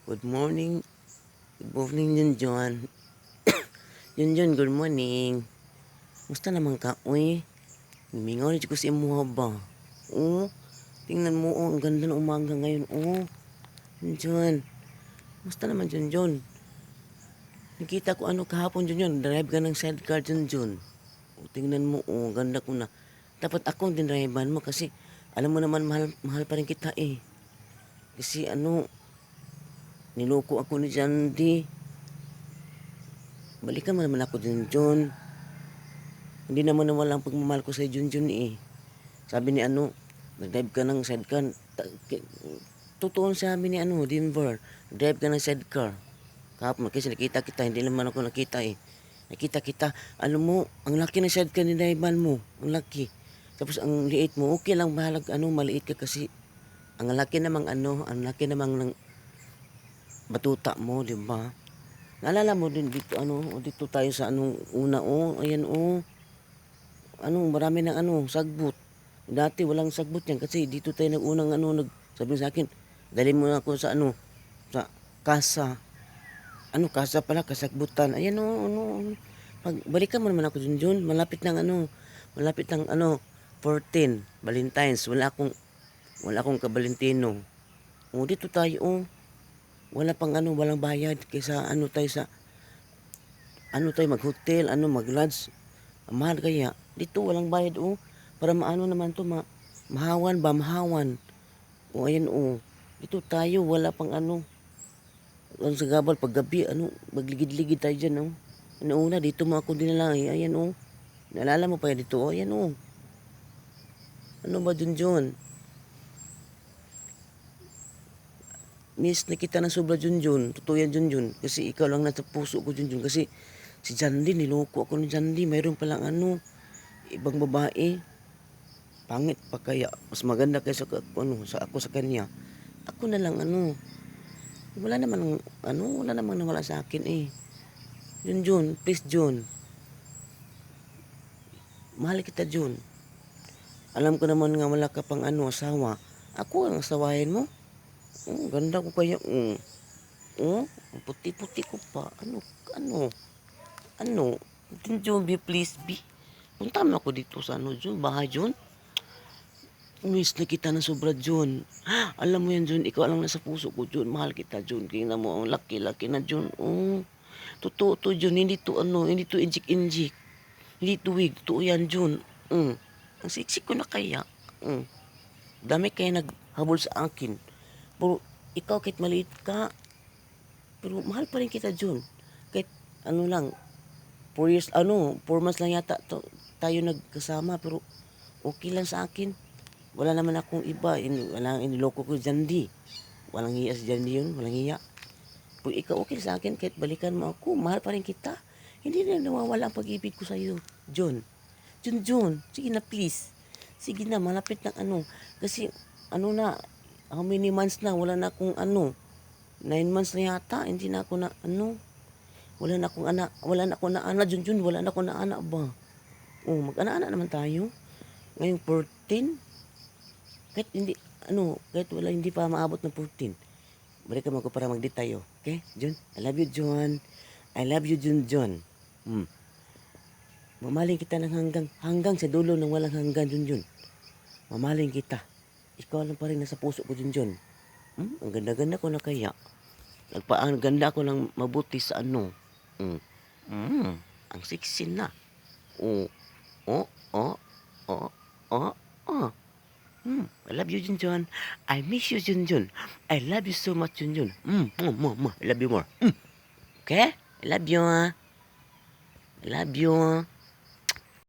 Good morning. Good morning, Junjun. Junjun, good morning. Musta naman ka, uy? Mingaw na ko si imuha ba? Oh, tingnan mo, oh, ang ganda ng umaga ngayon, oh. Junjun, musta naman, Junjun? Nakita ko ano kahapon, Junjun. Drive ka ng sidecar, Junjun. Oh, tingnan mo, oh, ganda ko na. Dapat ako ang dinrivean mo kasi alam mo naman, mahal pa rin kita eh. Kasi ano, niloko ako ni Jandy. Balikan mo naman ako, Junjun. Hindi naman nawala ang pagmamahal ko sa Junjun eh. Sabi ni ano, nag-drive ka ng sidecar. Totoo sabi ni ano, Denver. Drive ka ng sidecar. Kahapon kasi nakita kita, hindi naman ako nakita eh. Nakita kita, alam mo, ang laki ng sidecar ni Daiban mo. Ang laki. Tapos ang liit mo, okay lang bahalag ano, maliit ka kasi ang laki namang ano, ang laki namang ng batuta mo, di ba? Naalala mo din dito ano, dito tayo sa anong una ayan ano, marami ng ano, sagbot. Dati walang sagbot yan kasi dito tayo nag-unang ano, sabi sa akin, dali mo na ako sa ano, sa kasa. Ano, kasa pala, kasagbutan. Ayan ano. Balikan mo naman ako Junjun. Malapit ng ano, 14, Valentine's. Wala akong kabalintino. O, dito tayo, wala pang ano, walang bayad. Kaysa ano tayo mag-hotel, ano, mag-lodge. Mahal kaya. Dito walang bayad para maano naman to mahawan. O ayan Dito tayo wala pang ano. Ang sa gabal paggabi magligid-ligid tayo diyan Una dito mo ako dinala ayan Naalala mo pa yan dito ayan Ano ba Junjun? Miss na kita ng sobra Junjun. Totoo yan Junjun. Kasi ikaw lang nasa puso ko Junjun. Kasi si Jandy, niloko ako ni Jandy. Mayroon palang ibang babae. Pangit pa kaya. Mas maganda kaysa ako sa kanya. Ako na lang wala namang nawala sa akin eh. Jun, please Jun. Mahal kita Jun. Alam ko naman nga wala ka pang asawa. Ako ang asawahin mo. Ganda ko kaya. Puti-puti ko pa. Ano? Jun, please be. Punta mo ako dito sa Jun, bahay Jun. Miss na kita ng sobra, Jun. Alam mo yan, Jun. Ikaw lang nasa puso ko, Jun. Mahal kita, Jun. Kaya mo, ang laki-laki na, Jun. Totoo to, Jun. Hindi to injik-injik. Hindi to wig. Totoo yan, Jun. Ang siksik ko na kaya. Dami kaya naghabol sa akin. Pero ikaw, kahit maliit ka, pero mahal pa rin kita, Jun. Kahit 4 months lang yata tayo nagkasama, pero okay lang sa akin. Wala naman akong iba. Walang iniloko ko Jandy. Walang hiya si Jandy yun. Walang hiya. Kung ikaw okay sa akin, kahit balikan mo ako, mahal pa rin kita. Hindi na nawawala ang pag-ibig ko sa iyo, John. John. Sige na, please. Sige na, malapit ng Kasi, how many months na, wala na akong 9 months na yata, hindi na ako na wala na akong anak, John, wala na akong anak ba? Mag-anak naman tayo. Ngayong 14, kahit hindi pa maabot ng 14. Balikan mo ako para mag-date tayo. Okay, John? I love you, John. I love you, John. Mamahalin kita ng hanggang sa dulo ng walang hanggan, John. Mamahalin kita. Ikaw lang pa rin nasa puso ko, John. Ang ganda-ganda ko na kaya. Ang ganda ko ng mabuti sa ang sexy na. I love you, Junjun. I miss you, Junjun. I love you so much, Junjun. I love you more. Okay? I love you. I love you.